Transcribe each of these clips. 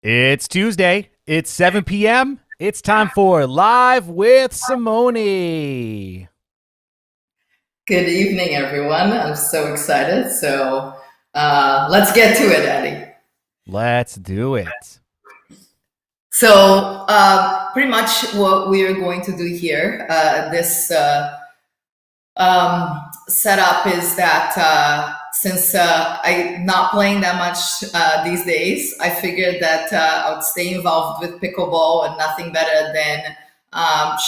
It's Tuesday. It's 7 p.m. It's time for Live with Simone. Good evening, everyone. I'm so excited. Let's get to it, Eddie. Let's do it. Pretty much what we are going to do here, this setup is that since I'm not playing that much these days, I figured that I would stay involved with pickleball, and nothing better than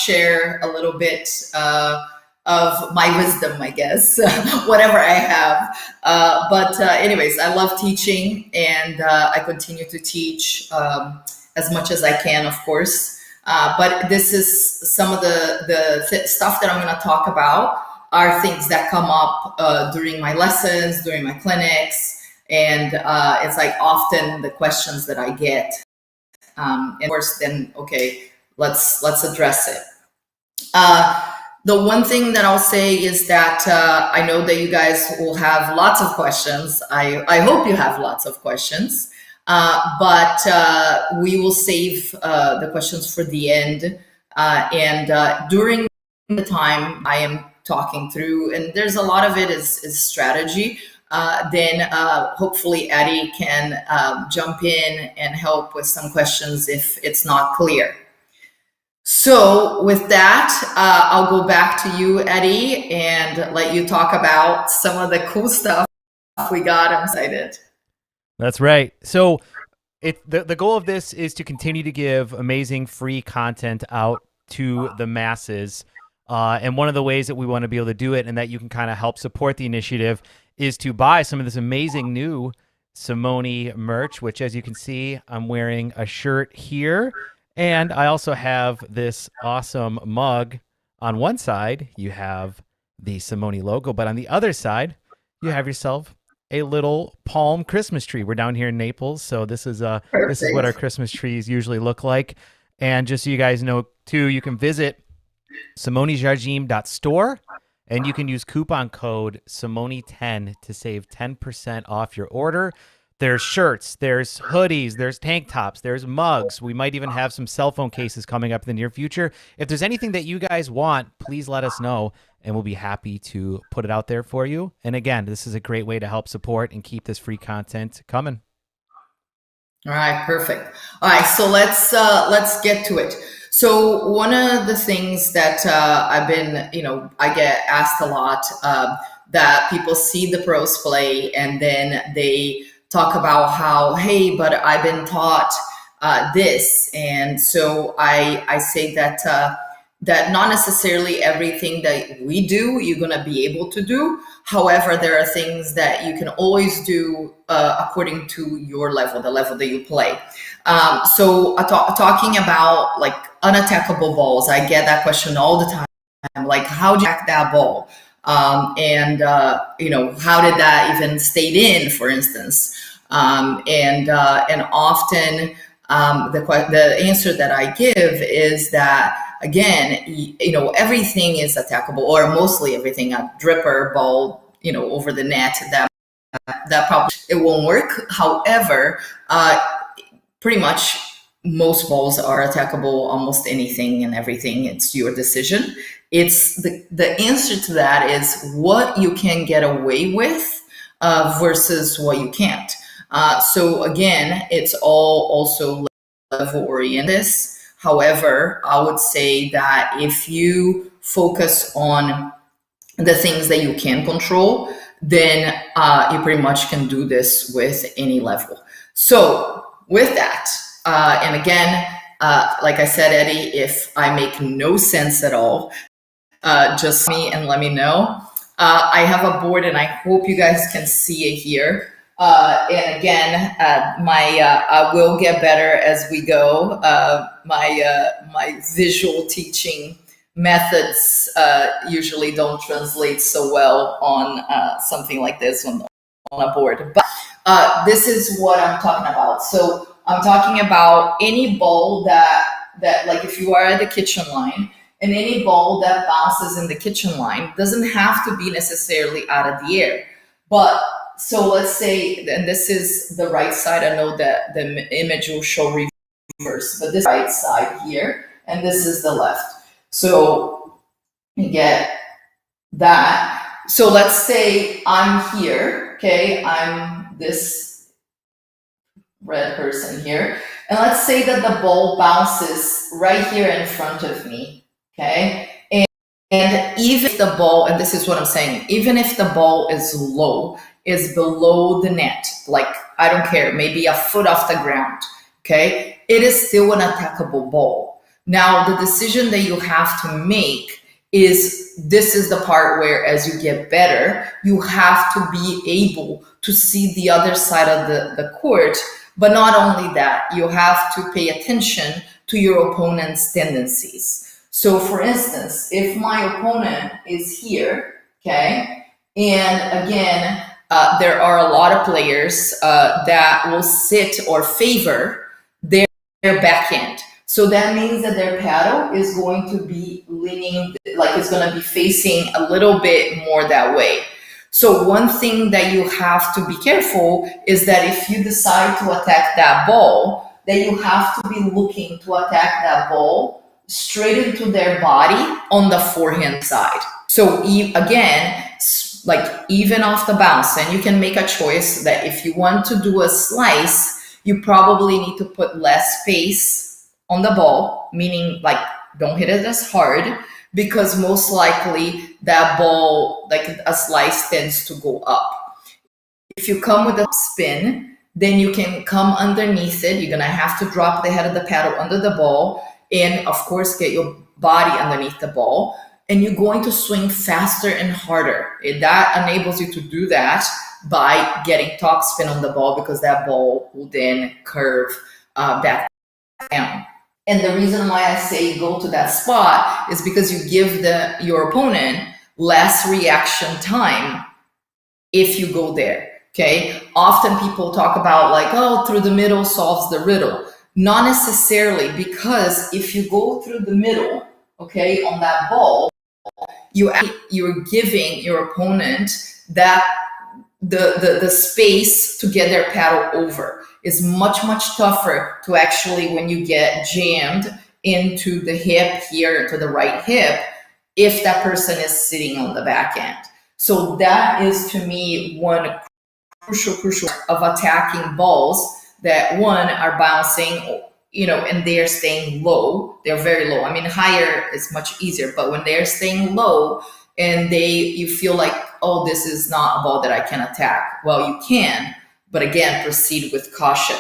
share a little bit of my wisdom, I guess, whatever I have. Anyways, I love teaching, and I continue to teach as much as I can, of course. But this is some of the stuff that I'm going to talk about are things that come up during my lessons, during my clinics, and it's like often the questions that I get. And of course, then okay, let's address it. The one thing that I'll say is that I know that you guys will have lots of questions. I hope you have lots of questions, but we will save the questions for the end. During the time I am talking through, and there's a lot of it is strategy, then hopefully Eddie can jump in and help with some questions if it's not clear. So with that, I'll go back to you, Eddie, and let you talk about some of the cool stuff we got. I'm excited. That's right. So the goal of this is to continue to give amazing free content out to the masses. And one of the ways that we want to be able to do it and that you can kind of help support the initiative is to buy some of this amazing new Simone merch, which, as you can see, I'm wearing a shirt here. And I also have this awesome mug. On one side, you have the Simone logo, but on the other side, you have yourself a little palm Christmas tree. We're down here in Naples, so this is what our Christmas trees usually look like. And just so you guys know, too, you can visit simonejardim.store, and you can use coupon code Simone10 to save 10% off your order. There's shirts, there's hoodies, there's tank tops, there's mugs. We might even have some cell phone cases coming up in the near future. If there's anything that you guys want, please let us know, and we'll be happy to put it out there for you. And again, this is a great way to help support and keep this free content coming. All right, perfect. All right, so let's get to it. So one of the things that I've been, I get asked a lot, that people see the pros play and then they talk about how, hey, but I've been taught this. And so I say that that not necessarily everything that we do, you're going to be able to do. However, there are things that you can always do according to your level, the level that you play. Talking about like unattackable balls, I get that question all the time. Like, how do you attack that ball? How did that even stay in, for instance? And often the answer that I give is that, again, everything is attackable, or mostly everything. A dripper ball, over the net, that probably it won't work. However, pretty much most balls are attackable, almost anything and everything. It's your decision. It's the answer to that is what you can get away with versus what you can't. So again, it's all also level oriented. However, I would say that if you focus on the things that you can control, then you pretty much can do this with any level. So with that, and again, like I said, Eddie, if I make no sense at all, just me and let me know. I have a board, and I hope you guys can see it here. And again, I will get better as we go. My visual teaching methods usually don't translate so well on something like this on a board. But this is what I'm talking about. So I'm talking about any ball that like if you are at the kitchen line, and any ball that bounces in the kitchen line doesn't have to be necessarily out of the air. But So let's say, and this is the right side. I know that the image will show reverse, but this right side here, and this is the left. So you get that. So let's say I'm here, okay? I'm this red person here. And let's say that the ball bounces right here in front of me, okay? And even if the ball, and this is what I'm saying, even if the ball is low, is below the net, like, I don't care, maybe a foot off the ground, okay? It is still an attackable ball. Now, the decision that you have to make is, this is the part where, as you get better, you have to be able to see the other side of the court. But not only that, you have to pay attention to your opponent's tendencies. So for instance, if my opponent is here, okay, and again, there are a lot of players that will sit or favor their backhand. So that means that their paddle is going to be leaning, like it's going to be facing a little bit more that way. So one thing that you have to be careful is that if you decide to attack that ball, that you have to be looking to attack that ball straight into their body on the forehand side. So again, like even off the bounce, and you can make a choice that if you want to do a slice, you probably need to put less space on the ball, meaning like don't hit it as hard, because most likely that ball, like a slice, tends to go up. If you come with a spin, then you can come underneath it. You're gonna have to drop the head of the paddle under the ball, and of course get your body underneath the ball, and you're going to swing faster and harder. That enables you to do that by getting top spin on the ball, because that ball will then curve back down. And the reason why I say go to that spot is because you give your opponent less reaction time if you go there, okay? Often people talk about like, oh, through the middle solves the riddle. Not necessarily, because if you go through the middle, okay, on that ball, you're giving your opponent that the space to get their paddle over. Is much tougher to actually, when you get jammed into the hip here, to the right hip, if that person is sitting on the backhand. So that is, to me, one crucial of attacking balls that, one, are bouncing, and they're staying low. They're very low. I mean, higher is much easier, but when they're staying low and you feel like, oh, this is not a ball that I can attack. Well, you can, but again, proceed with caution.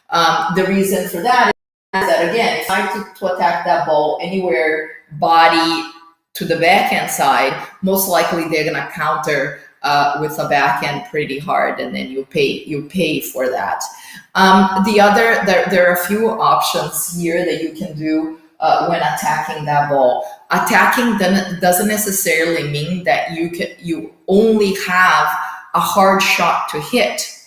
The reason for that is that, again, if I to attack that ball anywhere body to the backhand side, most likely they're gonna counter with a backhand pretty hard, and then you pay for that. There are a few options here that you can do when attacking that ball. Attacking doesn't necessarily mean that you only have a hard shot to hit.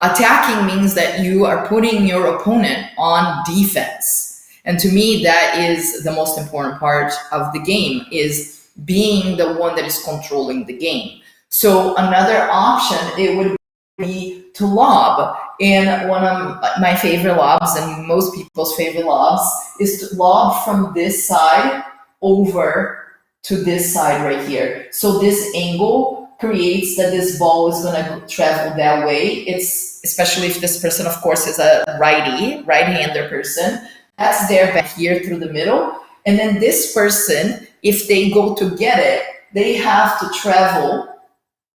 Attacking means that you are putting your opponent on defense. And to me, that is the most important part of the game, is being the one that is controlling the game. So another option, it would be to lob. And one of my favorite lobs, and most people's favorite lobs, is to lob from this side over to this side right here. So this angle creates that this ball is going to travel that way. It's especially if this person, of course, is a right-hander person. That's their back here through the middle. And then this person, if they go to get it, they have to travel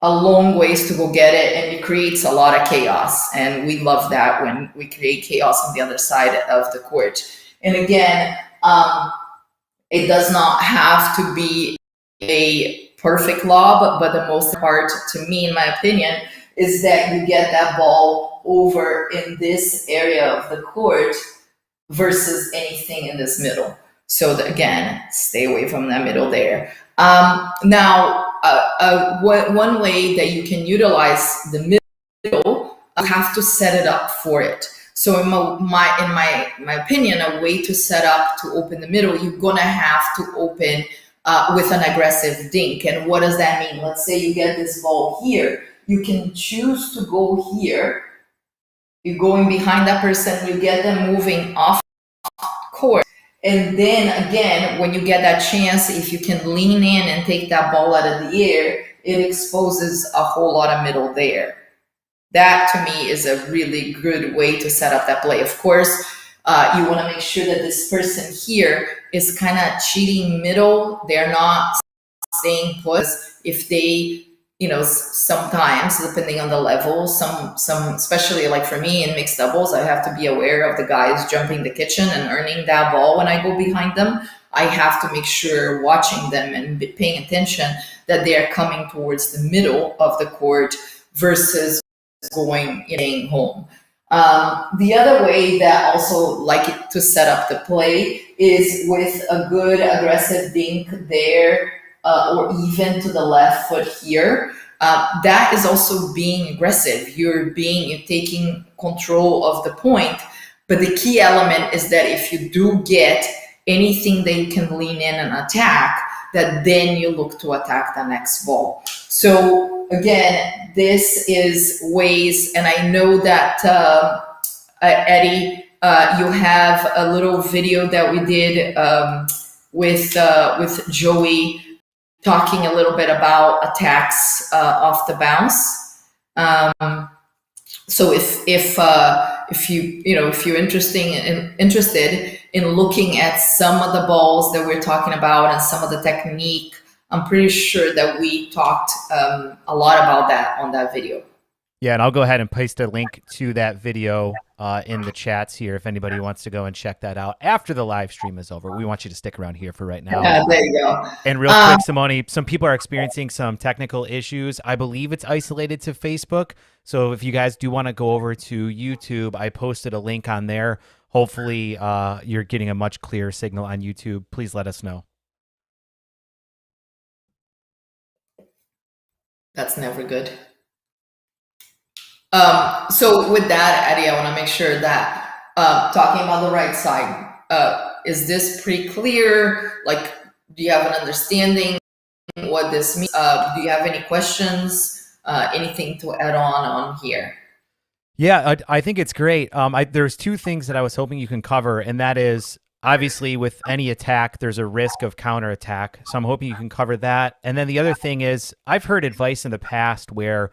a long ways to go get it, and it creates a lot of chaos. And we love that when we create chaos on the other side of the court. And again, it does not have to be a perfect lob, but the most part, to me, in my opinion, is that you get that ball over in this area of the court versus anything in this middle. So again, stay away from that middle there. Now, one way that you can utilize the middle, you have to set it up for it. So in my opinion, a way to set up to open the middle, you're gonna have to open with an aggressive dink. And what does that mean? Let's say you get this ball here. you can choose to go here. You're going behind that person, you get them moving off court. And then again, when you get that chance, if you can lean in and take that ball out of the air, it exposes a whole lot of middle there. That to me is a really good way to set up that play. Of course, you want to make sure that this person here is kind of cheating middle. They're not staying put. If they, sometimes depending on the level, some, especially like for me in mixed doubles, I have to be aware of the guys jumping the kitchen and earning that ball when I go behind them. I have to make sure watching them and paying attention that they are coming towards the middle of the court versus going home. The other way that also like to set up the play is with a good aggressive dink there, or even to the left foot here. That is also being aggressive. You're taking control of the point. But the key element is that if you do get anything that you can lean in and attack, that then you look to attack the next ball. So again, this is ways, and I know that Eddie, you have a little video that we did with Joey, talking a little bit about attacks off the bounce. So if you're interested in looking at some of the balls that we're talking about and some of the technique, I'm pretty sure that we talked a lot about that on that video. Yeah, and I'll go ahead and paste a link to that video in the chats here if anybody wants to go and check that out after the live stream is over. We want you to stick around here for right now. Yeah, there you go. And real quick, Simone, some people are experiencing some technical issues. I believe it's isolated to Facebook. So if you guys do want to go over to YouTube, I posted a link on there. Hopefully you're getting a much clearer signal on YouTube. Please let us know. That's never good. So with that, Eddie, I want to make sure that talking about the right side, is this pretty clear? Like, do you have an understanding what this means? Do you have any questions? Anything to add on here? Yeah, I think it's great. There's two things that I was hoping you can cover, and that is obviously with any attack, there's a risk of counterattack. So I'm hoping you can cover that. And then the other thing is I've heard advice in the past where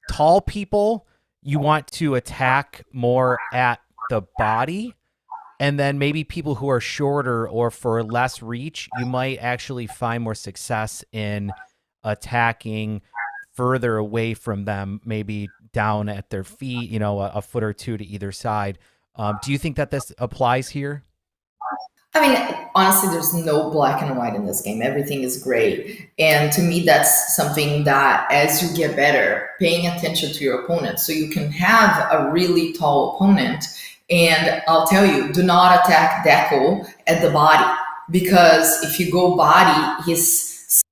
tall people, you want to attack more at the body, and then maybe people who are shorter or for less reach, you might actually find more success in attacking further away from them, maybe down at their feet, a foot or two to either side. Do you think that this applies here? I mean, honestly, there's no black and white in this game. Everything is gray. And to me, that's something that as you get better, paying attention to your opponent. So you can have a really tall opponent. And I'll tell you, do not attack Deco at the body. Because if you go body, he's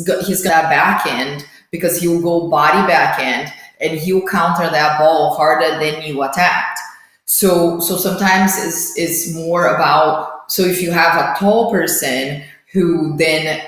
got a back end, because he'll go body back end and he'll counter that ball harder than you attacked. So sometimes it's more about, so if you have a tall person who then,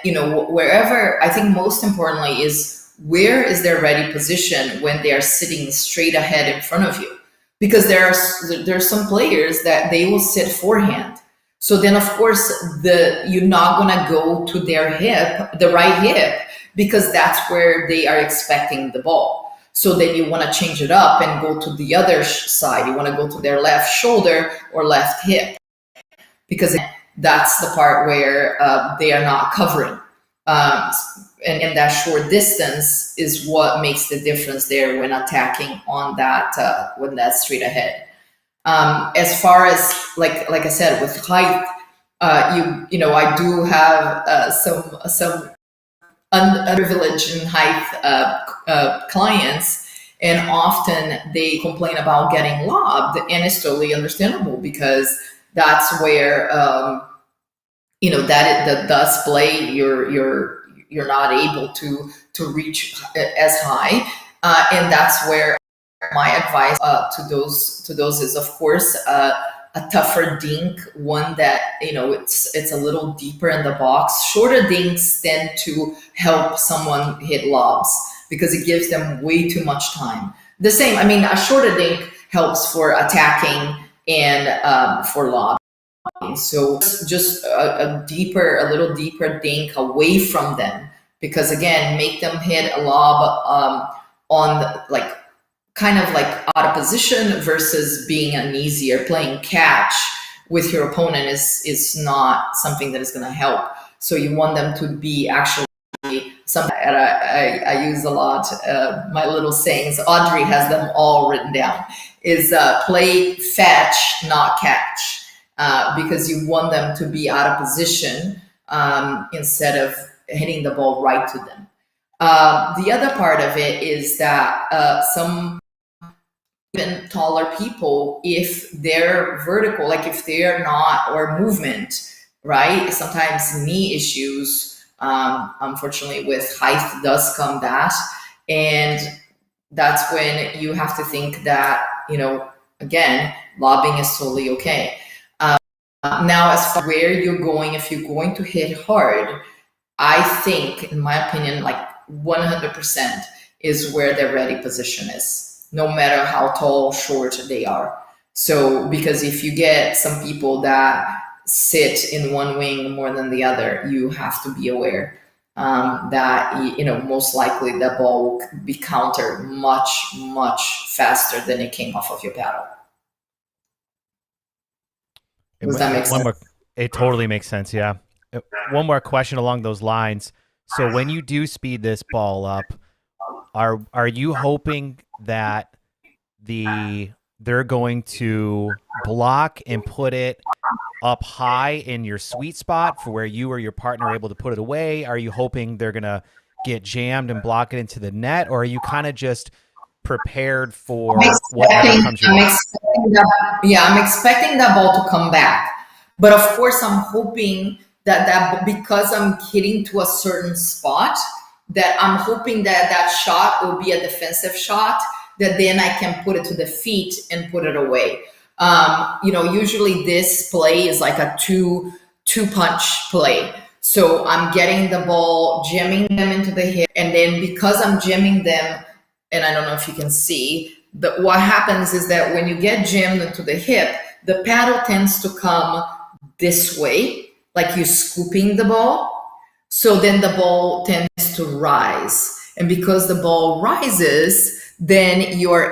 wherever, I think most importantly is where is their ready position when they are sitting straight ahead in front of you? Because there's some players that they will sit forehand. So then of course you're not gonna go to their hip, the right hip, because that's where they are expecting the ball. So then you want to change it up and go to the other side. You want to go to their left shoulder or left hip, because that's the part where they are not covering. And that short distance is what makes the difference there when attacking on that, when that's straight ahead. As far as, like I said, with height, I do have some underprivileged in height clients, and often they complain about getting lobbed, and it's totally understandable because that's where that does play. You're not able to reach as high, and that's where my advice to those is, of course, a tougher dink, one that it's a little deeper in the box. Shorter dinks tend to help someone hit lobs because it gives them way too much time. The same, I mean, a shorter dink helps for attacking and for lobbing. So just a little deeper dink away from them, because again, make them hit a lob on like kind of like out of position versus being an easier playing catch with your opponent is not something that is going to help. So you want them to be actually something that I use a lot. My little sayings, Audrey has them all written down, is play fetch, not catch. Because you want them to be out of position instead of hitting the ball right to them. The other part of it is that some even taller people, if they're vertical, like if they're not, or movement, right? Sometimes knee issues, unfortunately with height does come that. And that's when you have to think that, again, lobbing is totally okay. Now, as far as where you're going, if you're going to hit hard, I think, in my opinion, like 100% is where their ready position is, no matter how tall, short they are. So, because if you get some people that sit in one wing more than the other, you have to be aware that, most likely the ball will be countered much, much faster than it came off of your paddle. Does that make sense? It totally makes sense. Yeah. One more question along those lines. So when you do speed this ball up, are you hoping that they're going to block and put it up high in your sweet spot for where you or your partner are able to put it away? Are you hoping they're going to get jammed and block it into the net, or are you kind of just prepared for whatever comes your way? I'm expecting that ball to come back. But of course, I'm hoping that because I'm hitting to a certain spot, that I'm hoping that shot will be a defensive shot, that then I can put it to the feet and put it away. Usually this play is like a two punch play. So I'm getting the ball, jamming them into the hip, and then because I'm jamming them, and I don't know if you can see, what happens is that when you get jammed into the hip, the paddle tends to come this way, like you're scooping the ball. So then the ball tends to rise. And because the ball rises, then you're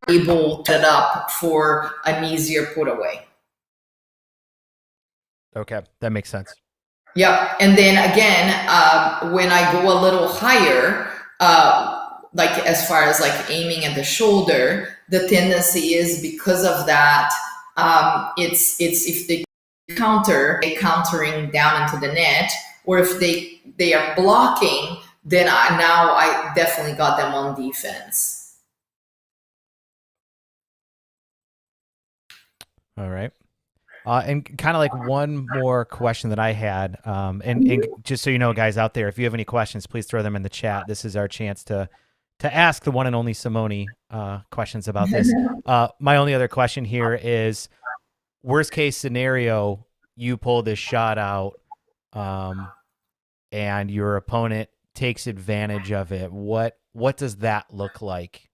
able to set up for an easier put away. Okay, that makes sense. Yeah. And then again, when I go a little higher, like as far as like aiming at the shoulder, the tendency is because of that, it's if they countering down into the net, or if they are blocking, then I definitely got them on defense. All right. And kind of like one more question that I had, and just so you know, guys out there, if you have any questions, please throw them in the chat. This is our chance to ask the one and only Simone questions about this. My only other question here is, worst case scenario, you pull this shot out and your opponent takes advantage of it. What does that look like?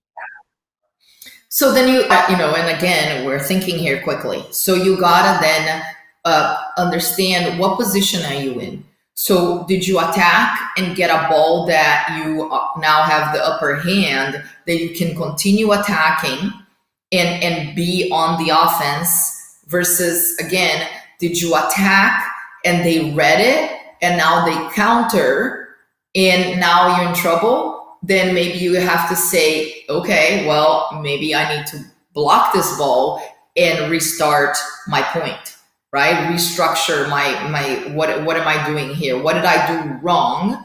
So then and again, we're thinking here quickly. So you gotta then understand, what position are you in? So did you attack and get a ball that you now have the upper hand, that you can continue attacking and be on the offense, versus, again, did you attack and they read it and now they counter and now you're in trouble? Then maybe you have to say, okay, well, maybe I need to block this ball and restart my point, right? Restructure my what am I doing here? What did I do wrong?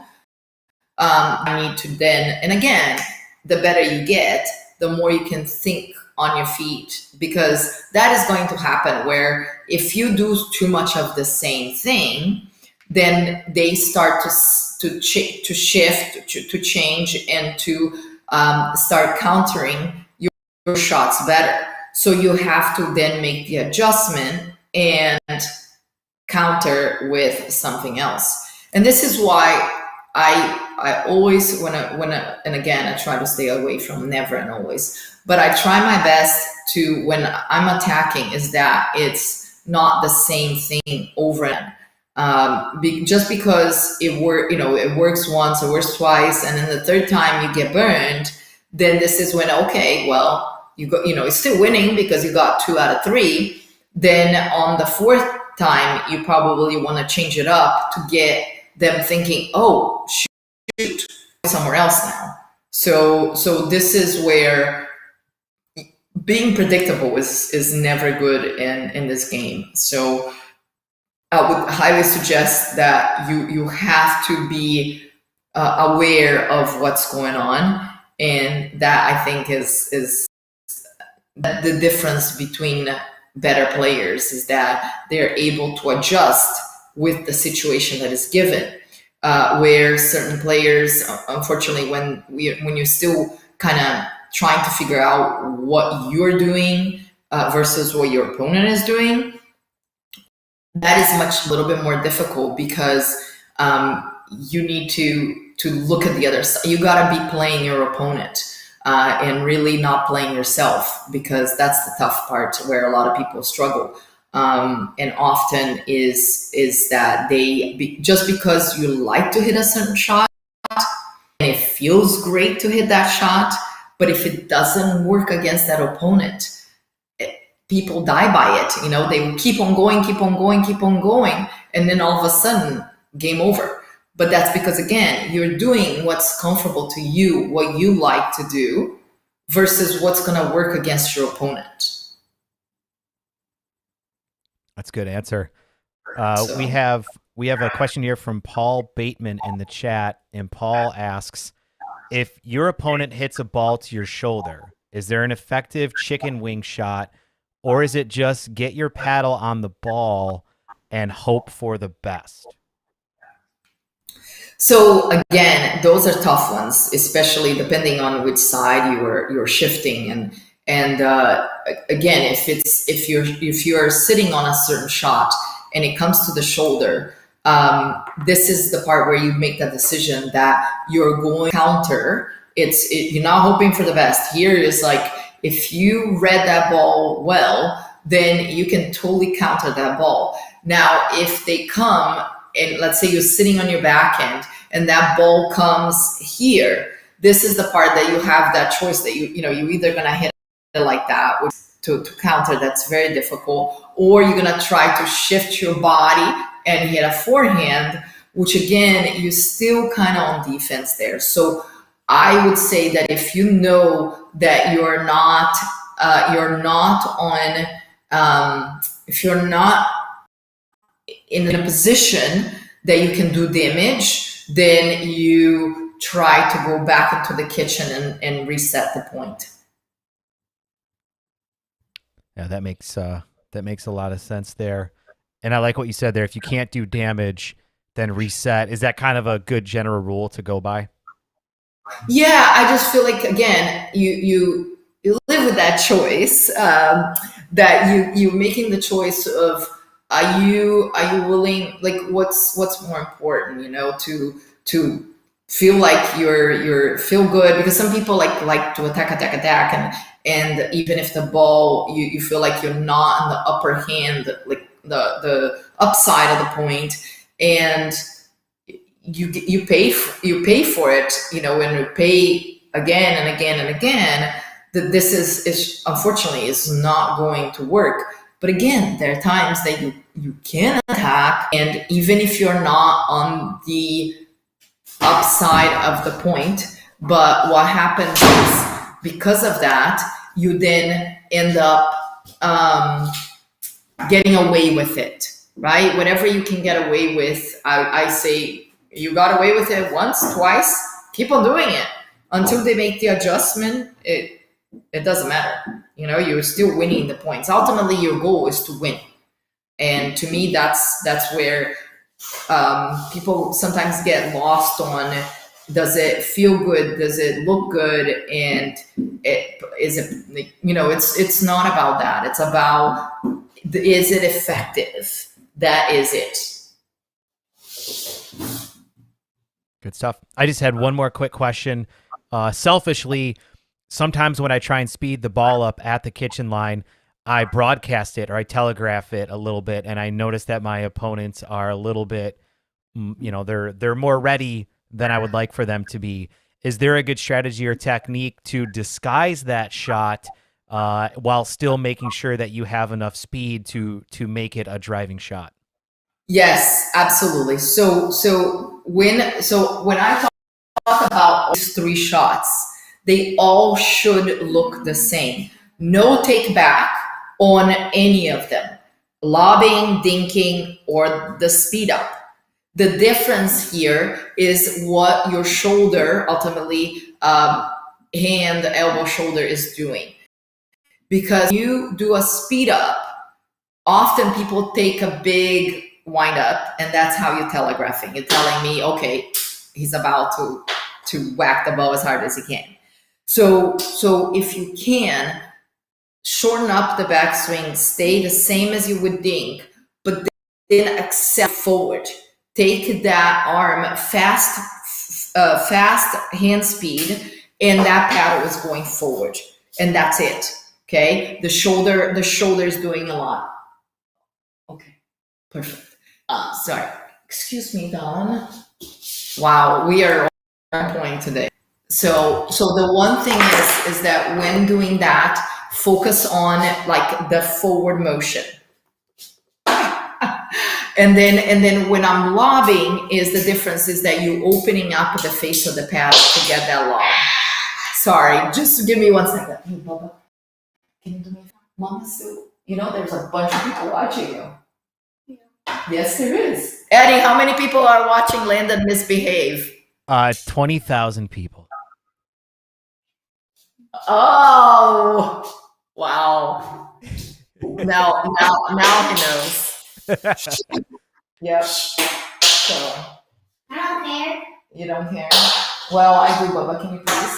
I need to then, and again, the better you get, the more you can think on your feet, because that is going to happen where if you do too much of the same thing, then they start to shift, to change, and to start countering your shots better. So you have to then make the adjustment and counter with something else. And this is why I I always and again, I try to stay away from never and always, but I try my best to, when I'm attacking, is that it's not the same thing over and just because it works once, it works twice, and then the third time you get burned, then this is when, okay, well, it's still winning because you got 2 out of 3. Then on the fourth time, you probably want to change it up to get them thinking, oh, shoot, somewhere else now. So this is where being predictable is never good in this game. So I would highly suggest that you have to be aware of what's going on, and that I think is the difference between better players, is that they're able to adjust with the situation that is given. Where certain players, unfortunately, when you're still kind of trying to figure out what you're doing versus what your opponent is doing, that is a little bit more difficult, because you need to look at the other side. You got to be playing your opponent and really not playing yourself, because that's the tough part where a lot of people struggle. And often is that just because you like to hit a certain shot and it feels great to hit that shot, but if it doesn't work against that opponent, people die by it. They will keep on going, and then all of a sudden, game over. But that's because, again, you're doing what's comfortable to you, what you like to do, versus what's going to work against your opponent. That's a good answer. We have a question here from Paul Bateman in the chat, and Paul asks, if your opponent hits a ball to your shoulder, is there an effective chicken wing shot, or is it just get your paddle on the ball and hope for the best? So again, those are tough ones, especially depending on which side you're shifting. And again, if you're sitting on a certain shot and it comes to the shoulder, this is the part where you make the decision that you're going to counter. You're not hoping for the best. Here is like, if you read that ball well, then you can totally counter that ball. Now, if they come, and let's say you're sitting on your backhand and that ball comes here, this is the part that you have that choice that you're either going to hit it like that, which to counter, that's very difficult, or you're going to try to shift your body and hit a forehand, which again, you're still kind of on defense there. So I would say that if you know that you're not in a position that you can do damage, then you try to go back into the kitchen and reset the point. Yeah, that makes a lot of sense there. And I like what you said there. If you can't do damage, then reset. Is that kind of a good general rule to go by? Yeah, I just feel like, again, you live with that choice, that you're making the choice of, are you willing, like what's more important, to feel like you're feel good, because some people like to attack, and even if the ball, you feel like you're not in the upper hand, like the upside of the point, and you pay for it, and you pay again and again and again, that this is unfortunately is not going to work. But again, there are times that you can attack, and even if you're not on the upside of the point, but what happens is, because of that, you then end up getting away with it, right? Whatever you can get away with, I say, you got away with it once, twice, keep on doing it until they make the adjustment. It doesn't matter. You're still winning the points. Ultimately, your goal is to win. And to me, that's where people sometimes get lost on, does it feel good? Does it look good? And it's not about that. It's about, is it effective? That is it. Good stuff. I just had one more quick question. Selfishly, sometimes when I try and speed the ball up at the kitchen line, I broadcast it or I telegraph it a little bit, and I notice that my opponents are a little bit, they're more ready than I would like for them to be. Is there a good strategy or technique to disguise that shot while still making sure that you have enough speed to make it a driving shot? Yes, absolutely. So when I talk about these three shots, they all should look the same. No take back on any of them. Lobbing, dinking, or the speed up. The difference here is what your shoulder, ultimately, hand, elbow, shoulder is doing. Because you do a speed up, often people take a big wind up, and that's how you're telegraphing. You're telling me, okay, he's about to whack the ball as hard as he can. So if you can, shorten up the backswing, stay the same as you would dink, but then accept forward. Take that arm fast hand speed, and that paddle is going forward, and that's it. Okay, the shoulder is doing a lot. Okay, perfect. Sorry, excuse me, Don. Wow, we are on point today. So the one thing is that when doing that, focus on like the forward motion. And then when I'm lobbing, is the difference is that you opening up the face of the pad to get that lob. Sorry, just give me 1 second. Hey, Bubba, can you do me a favor? Mama Sue, there's a bunch of people watching you. Yes, there is. Eddie, how many people are watching Landon misbehave? 20,000 people. Oh, wow. Now he knows. Yep. So. I don't care. You don't care? Well, I do, Bubba. Can you please?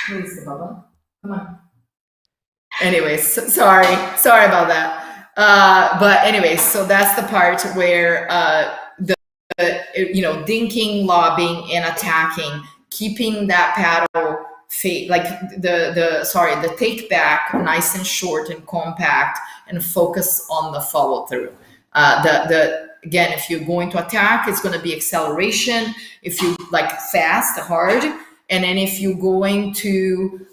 Please, Bubba. Come on. Anyways, sorry about that. But anyways, so that's the part where dinking, lobbing, and attacking, keeping that paddle like the take back nice and short and compact, and focus on the follow through. Again, if you're going to attack, it's going to be acceleration. If you like fast, hard, and then if you're going to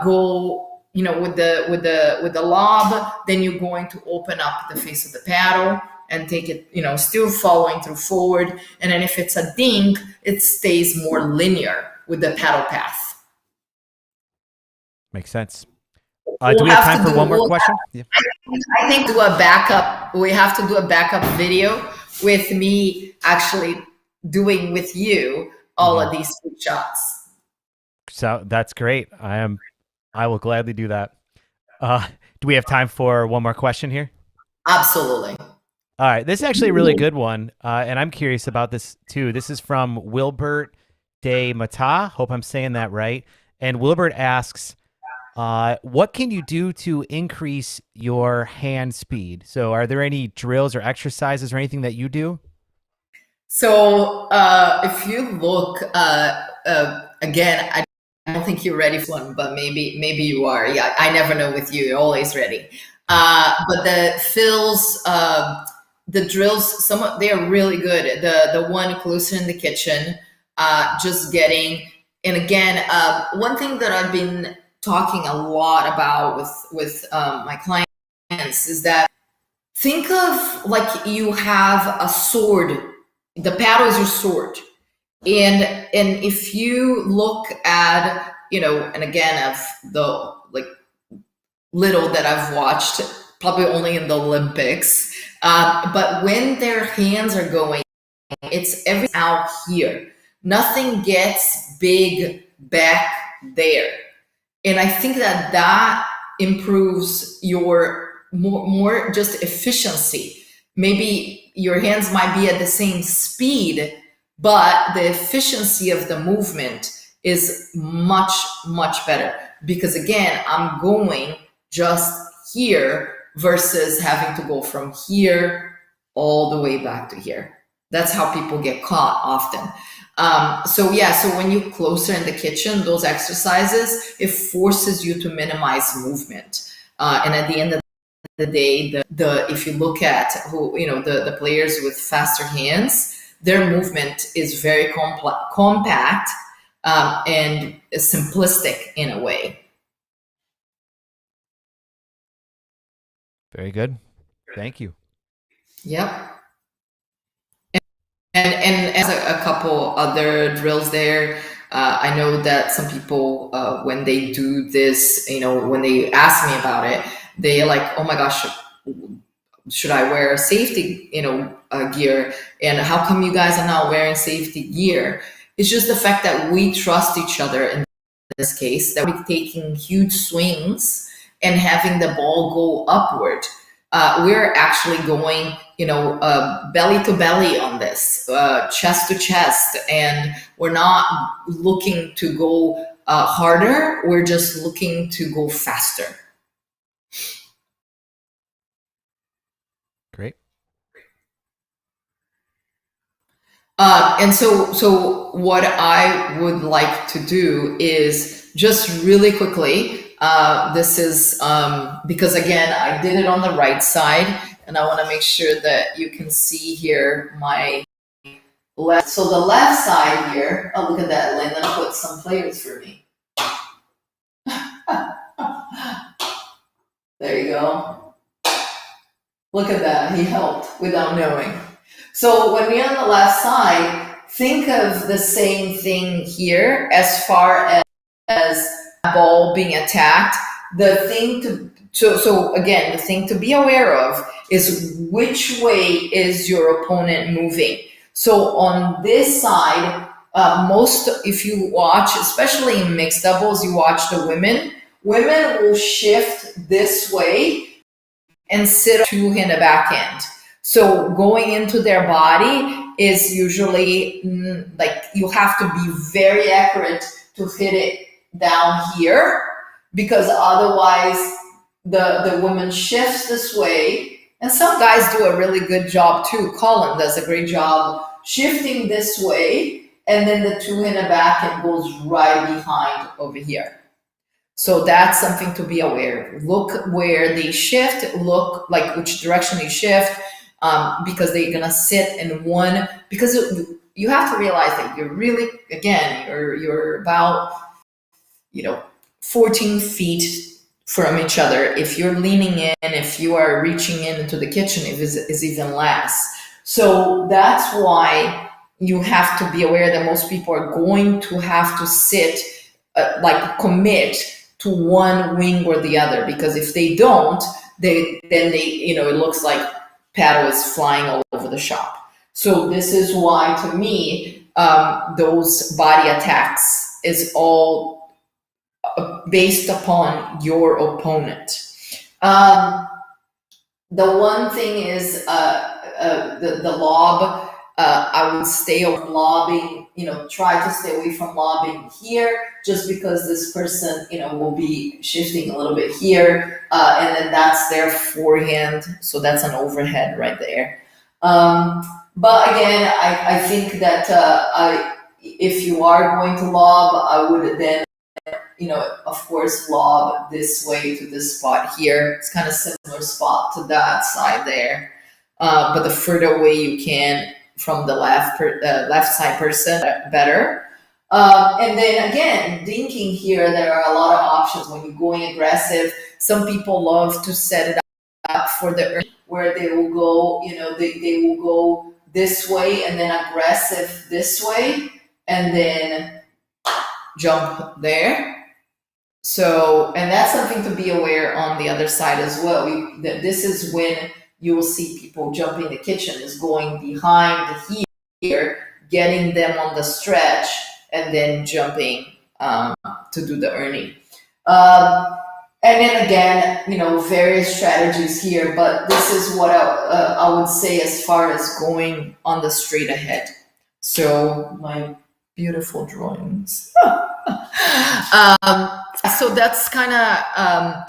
go with the lob, then you're going to open up the face of the paddle and take it, still following through forward. And then if it's a dink, it stays more linear with the paddle path. Makes sense. Do we have time for one more question? Yeah. I think we have to do a backup video with me actually doing with you all of these shots. So that's great. I will gladly do that. Do we have time for one more question here? Absolutely. All right. This is actually a really good one. And I'm curious about this too. This is from Wilbert de Mata. Hope I'm saying that right. And Wilbert asks, what can you do to increase your hand speed? So are there any drills or exercises or anything that you do? So if you look, again, I don't think you're ready for one, but maybe you are. Yeah, I never know with you. You're always ready. But the fills, the drills, they are really good. The one closer in the kitchen, just getting, and again, one thing that I've been talking a lot about with my clients is that think of like you have a sword. The paddle is your sword. And if you look at, and again, of the like little that I've watched, probably only in the Olympics, but when their hands are going, it's everything out here. Nothing gets big back there. And I think that improves your more just efficiency. Maybe your hands might be at the same speed, but the efficiency of the movement is much, much better. Because again, I'm going just here versus having to go from here all the way back to here. That's how people get caught often. So when you closer in the kitchen, those exercises, it forces you to minimize movement. And at the end of the day, the if you look at the players with faster hands, their movement is very compact and simplistic in a way. Very good. Thank you. Yep. And as a couple other drills there, I know that some people, when they do this, when they ask me about it, they're like, oh my gosh, should I wear safety, gear? And how come you guys are not wearing safety gear? It's just the fact that we trust each other in this case, that we're taking huge swings and having the ball go upward. We're actually going, belly to belly on this, chest to chest, and we're not looking to go harder. We're just looking to go faster. Great. And so what I would like to do is just really quickly, this is because again, I did it on the right side, and I want to make sure that you can see here my left. So the left side here, oh, look at that. Landon put some players for me. There you go. Look at that. He helped without knowing. So when we're on the left side, think of the same thing here as far as ball being attacked. The thing the thing to be aware of is which way is your opponent moving. So on this side, if you watch, especially in mixed doubles, you watch the women will shift this way and sit two-handed backhand. So going into their body is usually like you have to be very accurate to hit it down here, because otherwise the woman shifts this way. And some guys do a really good job too. Colin does a great job shifting this way, and then the two-handed backhand goes right behind over here. So that's something to be aware of. Look where they shift, look like which direction they shift, because they're gonna sit in one, because you have to realize that you're really, again, you're about 14 feet from each other. If you're leaning in, if you are reaching into the kitchen, it is even less. So that's why you have to be aware that most people are going to have to sit, commit to one wing or the other, because if they don't, then it looks like paddle is flying all over the shop. So this is why, to me, those body attacks is all based upon your opponent. The one thing is the lob. I would stay away from lobbing, try to stay away from lobbing here, just because this person, will be shifting a little bit here, and then that's their forehand, so that's an overhead right there. But again, I think that if you are going to lob, I would then, of course, lob this way to this spot here. It's kind of similar spot to that side there, but the further away you can from the left side person, better. And then again, dinking here, there are a lot of options when you're going aggressive. Some people love to set it up for the early, where they will go, they will go this way and then aggressive this way and then jump there. So, and that's something to be aware on the other side as well. This is when you will see people jumping the kitchen, is going behind here, getting them on the stretch, and then jumping to do the earning. And then again, various strategies here, but this is what I would say as far as going on the straight ahead. So my beautiful drawings. So that's kind of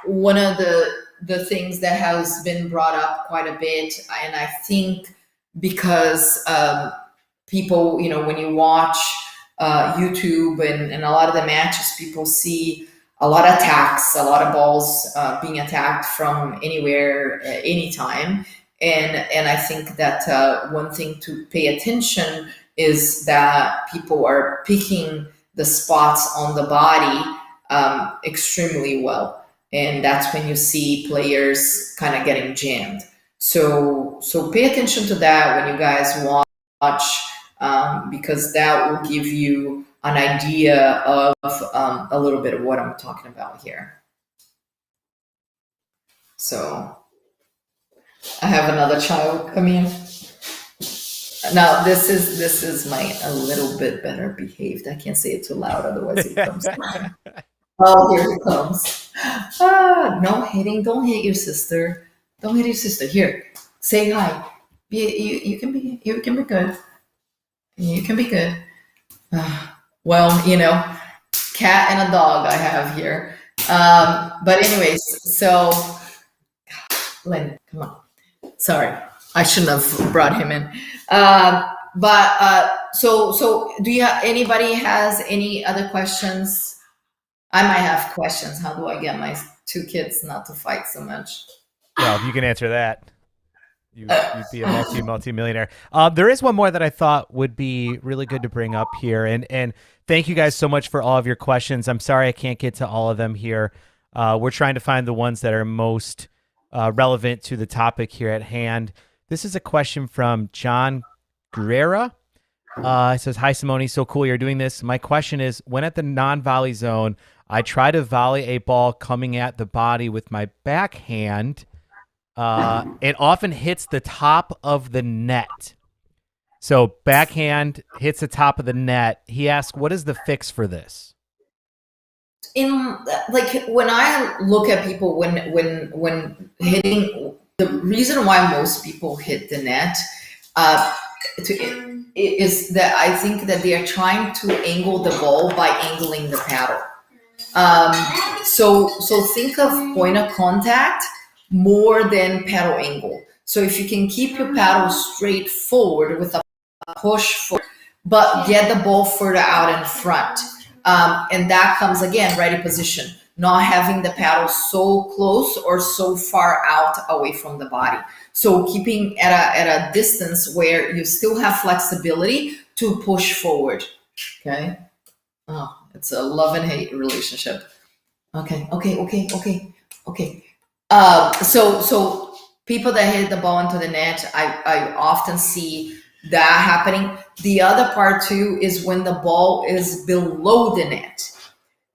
one of the the things that has been brought up quite a bit, and I think because people, when you watch YouTube and a lot of the matches, people see a lot of attacks, a lot of balls being attacked from anywhere, anytime. And I think that one thing to pay attention is that people are picking the spots on the body extremely well. And that's when you see players kind of getting jammed. So pay attention to that when you guys watch, because that will give you an idea of a little bit of what I'm talking about here. So I have another child coming in. Now this is my a little bit better behaved. I can't say it too loud, otherwise he comes. Oh, here he comes. No hitting. Don't hit your sister. Don't hit your sister. Here, say hi. You can be good. You can be good. Well, cat and a dog I have here. But anyways, so Len, come on. Sorry, I shouldn't have brought him in. So do you anybody has any other questions? I might have questions. How do I get my two kids not to fight so much? Well, if you can answer that, you'd be a multi-millionaire. There is one more that I thought would be really good to bring up here. And thank you guys so much for all of your questions. I'm sorry I can't get to all of them here. We're trying to find the ones that are most relevant to the topic here at hand. This is a question from John Guerrera. It says, "Hi, Simone. So cool you're doing this. My question is, when at the non-volley zone, I try to volley a ball coming at the body with my backhand. It often hits the top of the net. So backhand hits the top of the net. He asks, what is the fix for this?" When I look at people when hitting, the reason why most people hit the net is that I think that they are trying to angle the ball by angling the paddle. So think of point of contact more than paddle angle. So if you can keep your paddle straight forward with a push forward, but get the ball further out in front. And that comes again, ready position, not having the paddle so close or so far out away from the body. So keeping at a distance where you still have flexibility to push forward. Okay. Oh, it's a love and hate relationship. Okay. So people that hit the ball into the net, I often see that happening. The other part too is when the ball is below the net.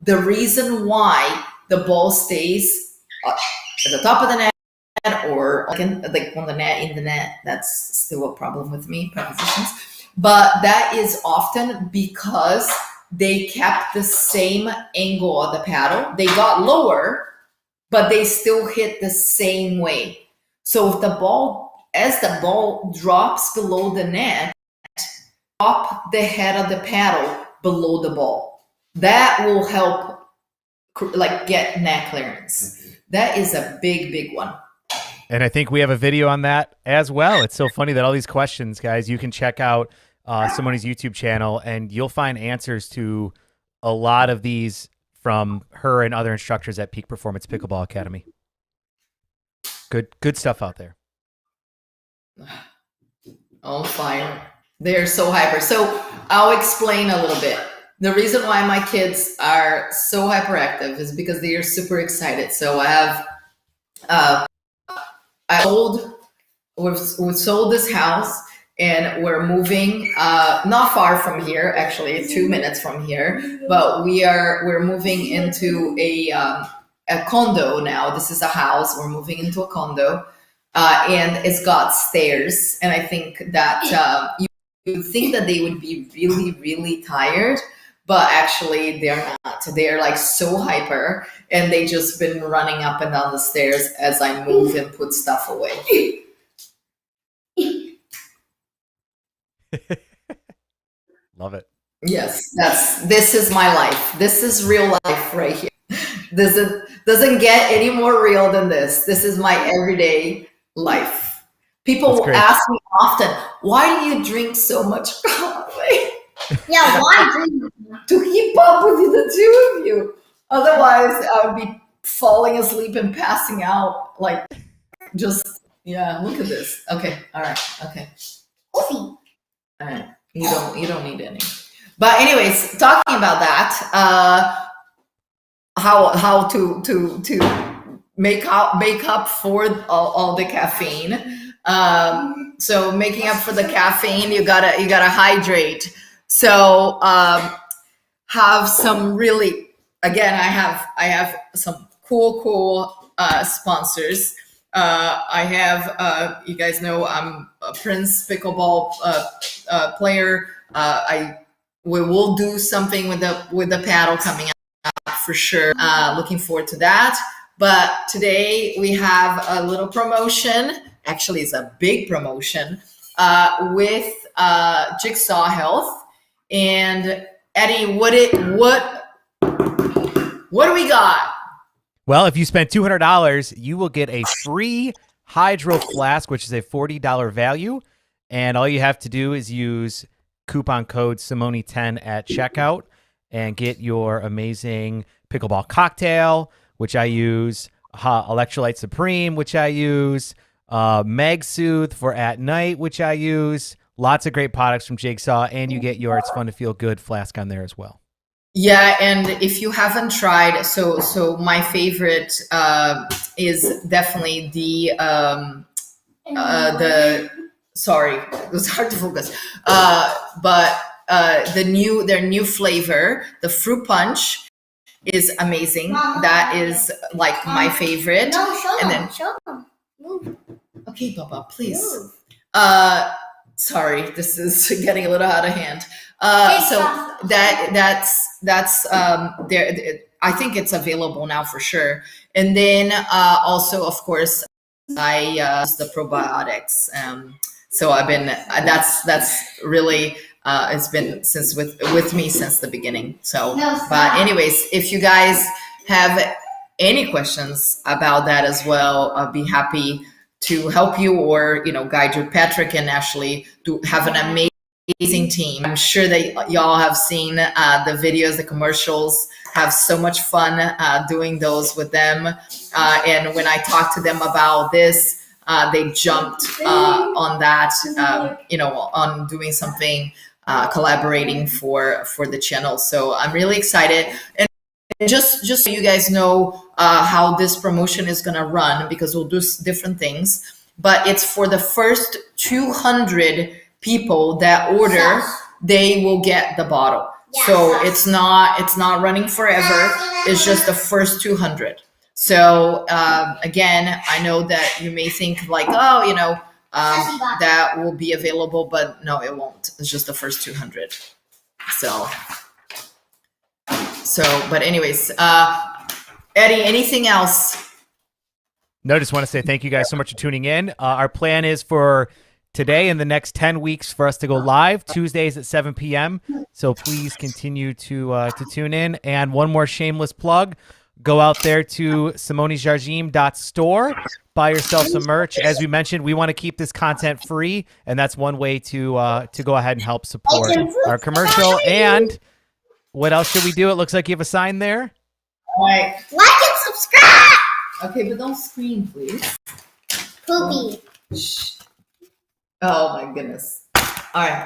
The reason why the ball stays at the top of the net or like on the net, in the net, that's still a problem with me, prepositions. But that is often because they kept the same angle of the paddle. They got lower, but they still hit the same way. So if as the ball drops below the net, drop the head of the paddle below the ball. That will help get net clearance. That is a big one. And I think we have a video on that as well. It's so funny that all these questions, guys, you can check out Simone's YouTube channel and you'll find answers to a lot of these from her and other instructors at Peak Performance Pickleball Academy. Good stuff out there. On fire. They're so hyper. So I'll explain a little bit. The reason why my kids are so hyperactive is because they are super excited. So we've sold this house and we're moving not far from here, actually 2 minutes from here, but we're moving into a condo now. This is a house. We're moving into a condo. And it's got stairs. And I think that you think that they would be really, really tired, but actually they're not. They're like so hyper and they just been running up and down the stairs as I move and put stuff away. Love it. Yes, this is my life. This is real life right here. Doesn't get any more real than this. This is my everyday life. People will ask me often, why do you drink so much coffee? Yeah, why drink? To keep up with the two of you. Otherwise, I would be falling asleep and passing out. Like, just, yeah, look at this. Okay, all right, okay. Coffee. All right, you don't need any. But anyways, talking about that, how to make up for all the caffeine. So making up for the caffeine, you gotta hydrate. So have some really, again, I have some cool sponsors. I have you guys know I'm a Prince Pickleball player. We will do something with the paddle coming up for sure. Looking forward to that. But today we have a little promotion. Actually, it's a big promotion with Jigsaw Health. And Eddie, what do we got? Well, if you spend $200, you will get a free hydro flask, which is a $40 value. And all you have to do is use coupon code Simone10 at checkout and get your amazing pickleball cocktail, which I use, Electrolyte Supreme, which I use, Meg Soothe for at night, which I use. Lots of great products from Jigsaw, and you get your It's Fun to Feel Good flask on there as well. Yeah, and if you haven't tried, so my favorite is definitely the sorry, it was hard to focus. But their new flavor, the fruit punch, is amazing. Mom, that is like my favorite. No, show and them. Then, Show them. Move. okay, Baba, please. Move. Sorry, this is getting a little out of hand. So that's there. I think it's available now for sure. And then also, of course, I use the probiotics. So I've been that's really it's been since with me since the beginning. So, but anyways, if you guys have any questions about that as well, I'll be happy to help you or guide you. Patrick and Ashley do have an amazing team. I'm sure that y'all have seen the videos, the commercials. Have so much fun doing those with them. And when I talked to them about this, they jumped on that. On doing something, collaborating for the channel. So I'm really excited. And just so you guys know how this promotion is going to run, because we'll do different things, but it's for the first 200 people that order, they will get the bottle. So it's not running forever. It's just the first 200. So again, I know that you may think like, that will be available, but no, it won't. It's just the first 200. But anyways, Eddie, anything else? No, just want to say thank you guys so much for tuning in. Our plan is for today and the next 10 weeks for us to go live Tuesdays at 7 p.m. So please continue to tune in. And one more shameless plug. Go out there to simonejardim.store. Buy yourself some merch. As we mentioned, we want to keep this content free, and that's one way to go ahead and help support our commercial. And what else should we do? It looks like you have a sign there. All right. Like and subscribe. Okay, but don't scream, please. Poopy. Shh. Oh my goodness. All right.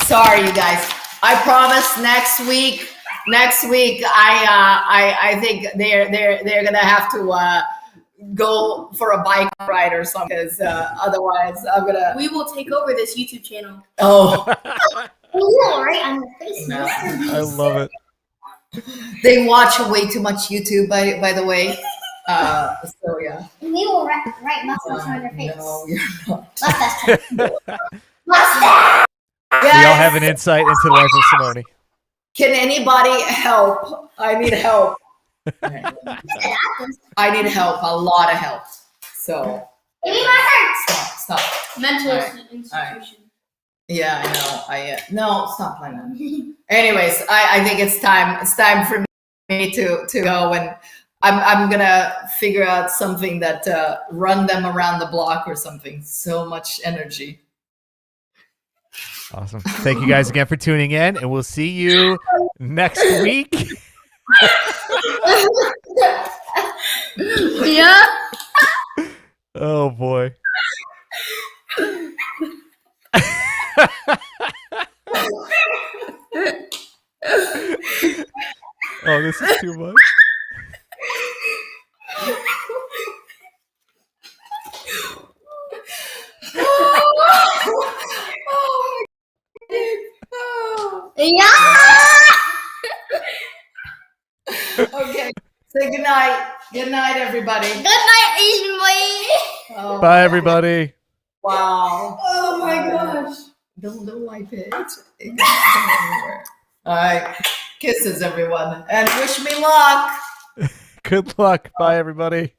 Sorry, you guys. I promise next week, I think they're gonna have to go for a bike ride or something, because otherwise we will take over this YouTube channel. Oh. Ooh, right on your face. No. I love it. They watch way too much YouTube, by the way. So yeah. We will write muscles on your face. No, you're not. Mustache. Yes. We all have an insight into the life of Simone. Can anybody help? I need help. I need help, a lot of help. So Give me my heart. stop. Mental institution. Yeah, I know. No, stop playing that. Anyways, I think it's time. It's time for me me to go, and I'm gonna figure out something that run them around the block or something. So much energy. Awesome. Thank you guys again for tuning in, and we'll see you next week. Yeah. Oh boy. Oh, this is too much. Yeah. Okay. Say good night. Good night, everybody. Good night, Asian boy. Oh, Bye, everybody. wow. Oh my gosh. Don't wipe it. It gets everywhere. All right. Kisses, everyone. And wish me luck. Good luck. Bye, everybody.